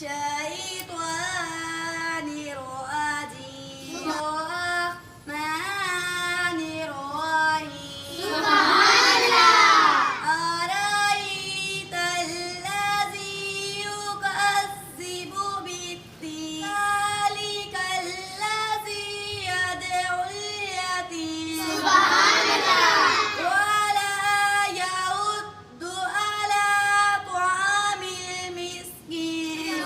الشيطان الرجيم الرحمن الرحيم أرأيت الذي يكذب بالدين ذلك الذي يدعو اليتيم ولا يحض على طعام المسكين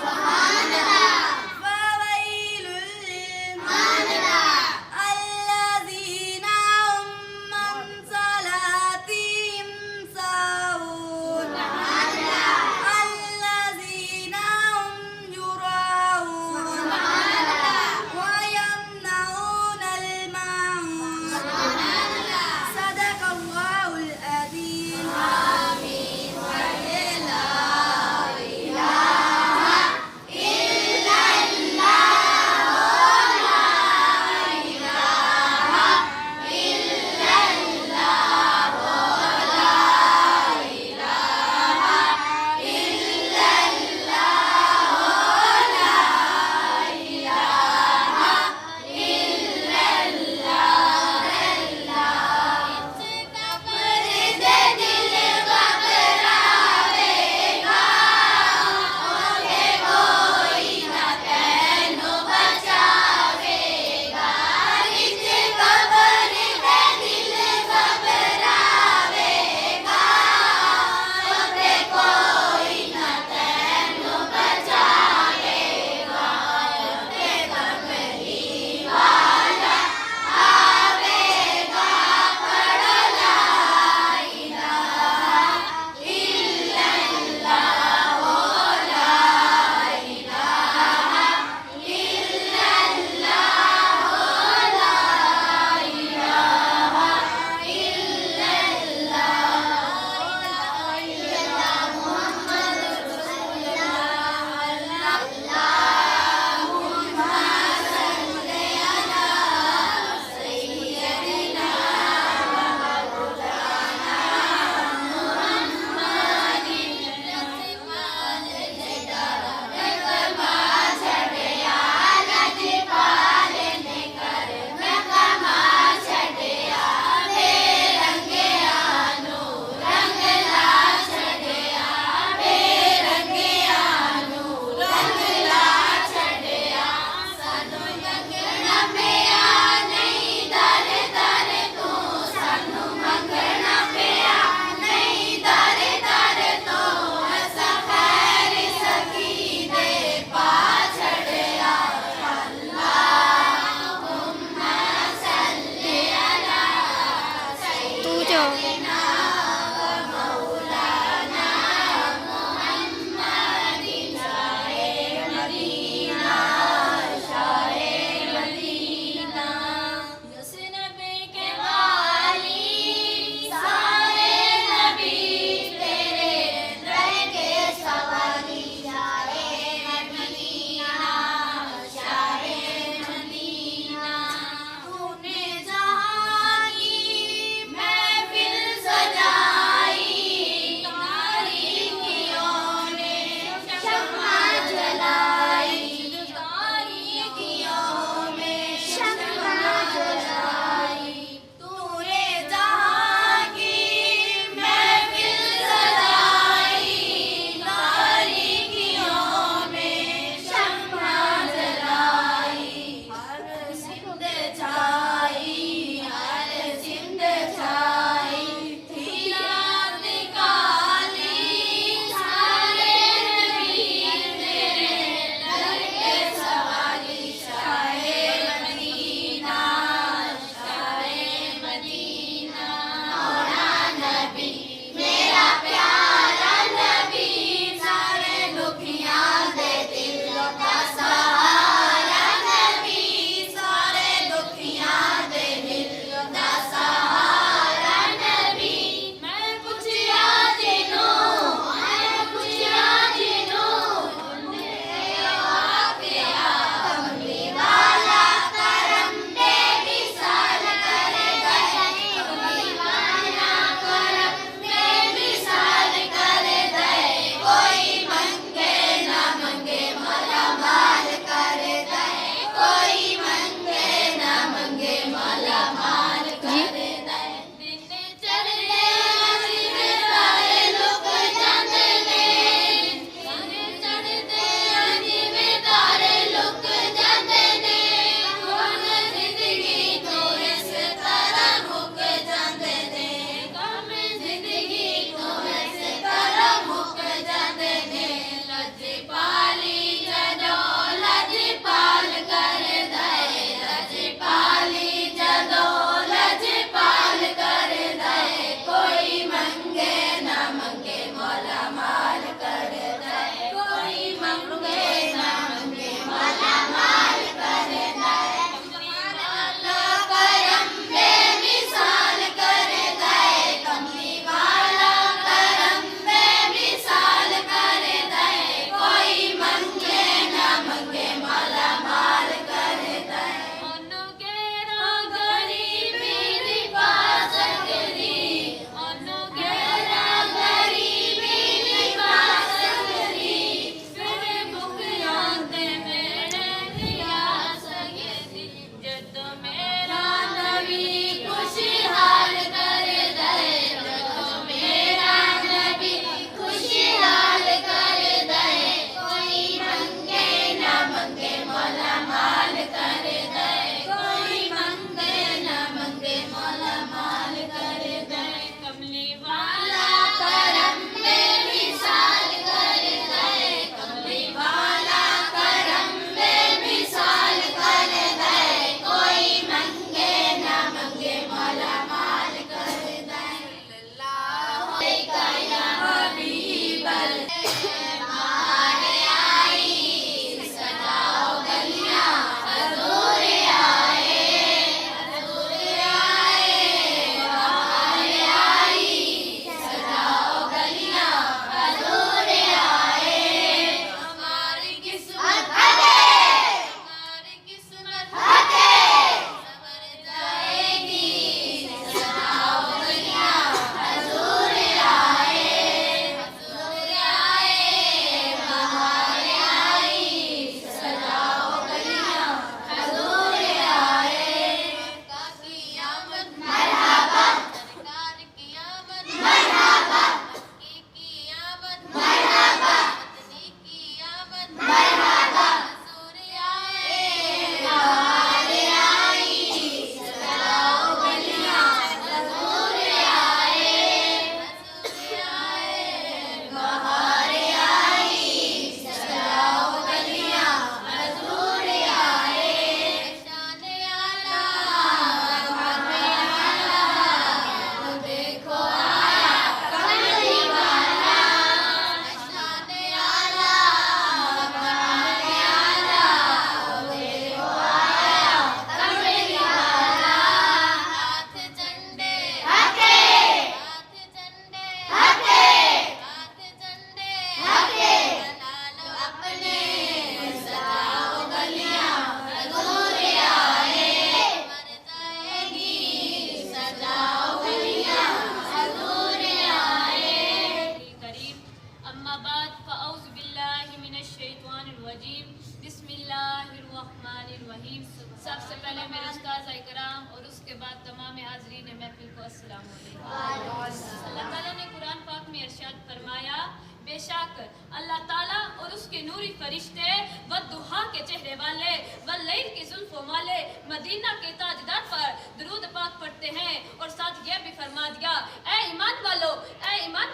बाद फ़अऊज़ु बिल्लाहि मिनश शैतानिर रजीम बिस्मिल्लाहिर्रहमानिर्रहीम। सबसे पहले मेरे उस्ताद इकराम और उसके बाद तमाम हाज़रीन महफिल को अस्सलाम वालेकुम। अल्लाह ताला ने कुरान पाक में इरशाद फरमाया, बेशक अल्लाह ताला और उसके नूरी फरिश्ते व दुहा के चेहरे वाले व लैल की जुल्फों वाले मदीना के ताजदार पर दुरूद पाक पढ़ते हैं। और साथ यह भी फरमा दिया, ए ईमान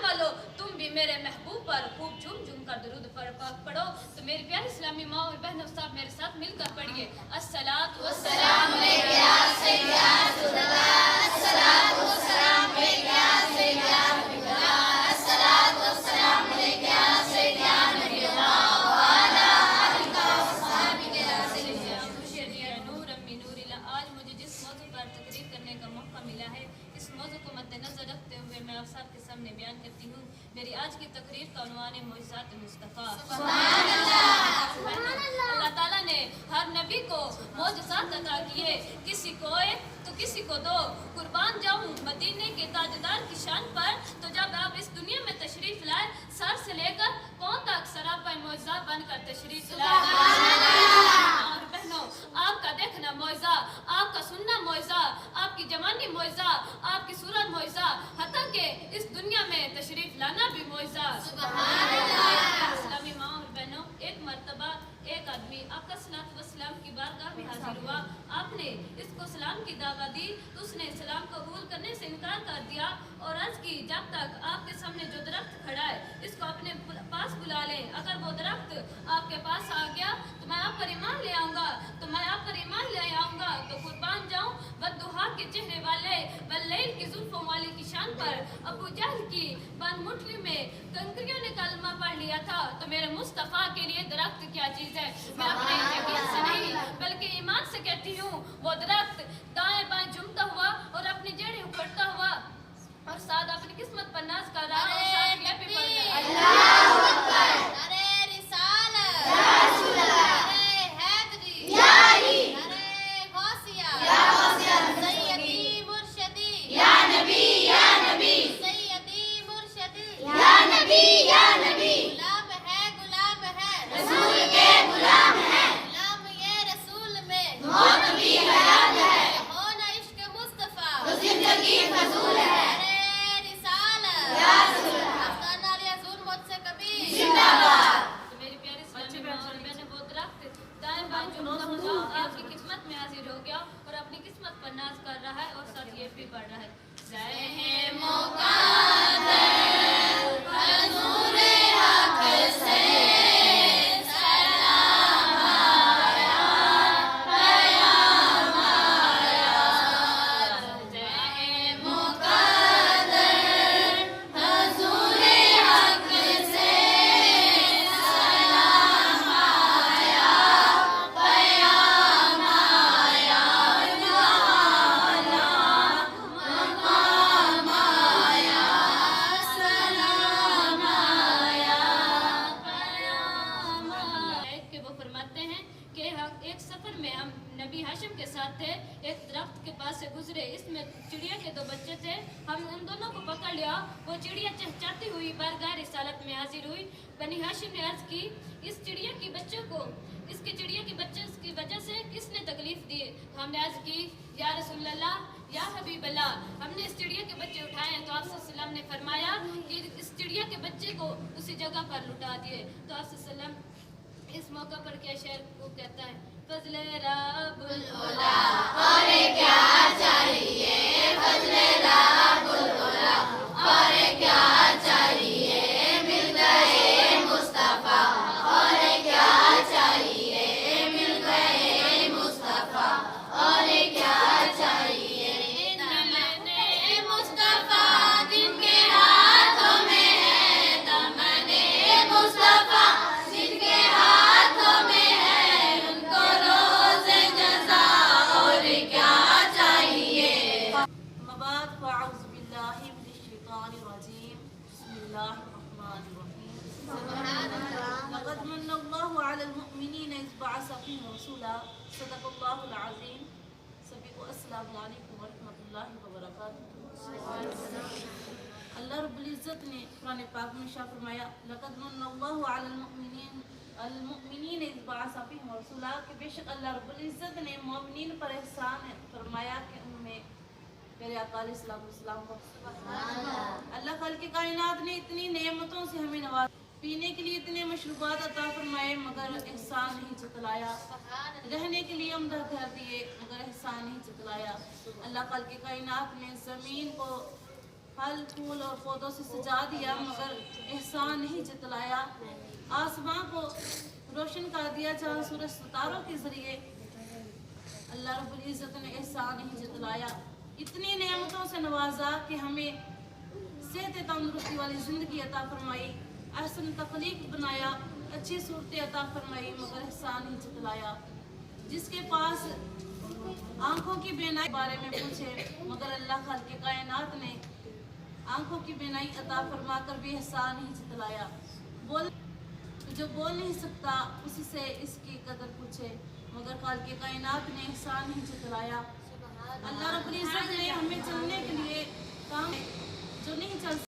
वालो तुम भी मेरे महबूब पर खूब झूम झूम कर दुरूद पाक पढ़ो। तो मेरी प्यारी इस्लामी माँ और बहनों, साहब मेरे साथ मिलकर पढ़िए, अस्सलातु वस्सलामु अलैका या सय्यदा रसूलल्लाह, अस्सलातु वस्सलामु अलैका या सय्यदा नबिय्यल्लाह, अस्सलातु वस्सलामु अलैका या सय्यदा नबिय्यल्लाह व अला आलिका व सहाबिका रसूलिल्लाह। खुशियाँ नूरम मिन नूरिल्लाह। आज मुझे जिस मौजू पर तकरीर करने का मौका मिला है, इस मौजू को मद्देनजर रखते हुए मैं आप सबके सामने बयान करती हूँ। मेरी आज की तकरीर का उन्वान है मुइज़ात मुस्तफ़ा। अल्लाह ताला ने हर नबी को मौजज़ात अता किए, किसी को एक तो किसी को दो। कुर्बान जाऊँ मदीने के ताजदार की शान पर, तो जब आप इस दुनिया में तशरीफ लाए, सर से लेकर पाँव तक सरापा मौजज़ा बनकर तशरीफ लाए। और बहनों, आपका देखना मौजज़ा, आपका सुनना मौजज़ा, आपकी जवानी मौजज़ा, आपकी सूरत मौजज़ा, हत्ता के इस दुनिया में तशरीफ लाना भी मौजज़ा। इस्लामी माँ और बहनों, एक मर्तबा एक आदमी आपका सलात व सलाम की बारगाह में हाजिर हुआ। आपने इसको सलाम की दावत दी तो उसने सलाम कबूल करने से इनकार कर दिया और अर्ज की, जब तक आपके सामने जो दरख्त खड़ा है इसको अपने पास बुला लें। अगर वो दरख्त आपके पास आ गया तो मैं आप पर ईमान ले आऊँगा, तो कुर्बान जाऊँ बद्दुहा के चेहरे वाले वल्लैल की जुल्फों वाली की शान पर अबू जहल की बन मुठली में कंकरियों ने कलमा पढ़ लिया था। तो मेरे मुस्तफ़ा के लिए दरख्त क्या चीज़ है? मैं अपने यकीन से नहीं बल्कि ईमान से कहती हूँ, वो दरख्त दाएं बाएं झूमता हुआ और अपनी जड़ें उखड़ता हुआ और साथ अपनी किस्मत पर नाज कर रहा है। आपकी किस्मत में हाजिर हो गया और अपनी किस्मत पर नाज कर रहा है और साथ ये भी पढ़ रहा है, एक सफर में हम नबी हाशिम के साथ थे, एक दरख्त के पास से गुजरे, इसमें चिड़िया के दो बच्चे थे। हम उन दोनों को पकड़ लिया। वो चिड़िया चहचहाती हुई बारगाह रिसालत में हाजिर हुई। बनी हाशिम ने अर्ज की, इस चिड़िया की बच्चों को इसके चिड़िया के बच्चे की वजह से किसने तकलीफ दी? तो हमने अर्ज की, या रसूलल्लाह, या हबीबल्लाह, हमने इस चिड़िया के बच्चे उठाए। तो आप सल्लल्लाहु अलैहि वसल्लम ने फरमाया कि इस चिड़िया के बच्चे को उसी जगह पर लुटा दिए। तो आप सल्लल्लाहु अलैहि वसल्लम इस मौका पर क्या शेर को कहता है, फज़ले रब्बुल उला और क्या चाहिए, फज़ले रब्बुल उला और क्या चाहिए, मिल गए मुस्तफ़ा और क्या चाहिए, मिल गए मुस्तफ़ा और क्या चाहिए। तमन्ने मुस्तफ़ा जिनके हाथों में है, तमन्ने मुस्तफ़ा जिनके हाथों में है, उनको रोज़े जज़ा और क्या चाहिए। मबाद फ़अऊज़ु बिल्लाहि मिनश शैतानिर रजीम, बिस्मिल्लाहिर रहमानिर रहीम। लक़द मन्नल्लाहु अलल मुअमिनीना इज़ बअस फ़ीहिम रसूला, सदक़ल्लाहुल अज़ीम। सभी को अस्सलामु अलैकुम व रहमतुल्लाहि व बरकातुहू। अल्लाह रब्बुल इज़्ज़त ने कुरान पाक में इरशाद फरमाया लक़द मन्नल्लाहु अलल मुमिनीन इज़ बअसा फ़ीहिम रसूला कि बेशक अल्लाह रब्बुल इज़्ज़त ने मोमिनीन पर एहसान फरमाया कि उनमें मेरे आका अलैहिस्सलाम को अल्लाह खालिक़ कायनात ने इतनी नेमतों से हमें नवाजा, पीने के लिए इतने मशरूबात अता फरमाए मगर एहसान नहीं जतलाया, रहने के लिए उम्दा घर दिए मगर एहसान नहीं जतलाया। अल्लाह खालिक़ कायनात ने ज़मीन को फल फूल और पौधों से सजा दिया मगर एहसान नहीं जतलाया। आसमां को रोशन कर दिया चांद सूरज सितारों के जरिए, अल्लाह रब्बुल इज़्ज़त ने एहसान नहीं जतलाया। इतनी नेमतों से नवाजा कि हमें सेहत तंदुरुस्ती वाली ज़िंदगी अता फरमाई, अहसन तख्लीक बनाया, अच्छी सूरत अता फरमाई मगर एहसान नहीं जतलाया। जिसके पास आँखों की बेनाई बारे में पूछे मगर अल्लाह खालिक़ कायनात ने आँखों की बेनाई अता फरमा कर भी एहसान नहीं जतलाया। जो बोल नहीं सकता उसी से इसकी कदर पूछे मगर खालिक़ कायनात ने एहसान नहीं जतलाया। अल्लाह रब्बुल इज़्ज़त ने हमें चलने के लिए काम जो नहीं चल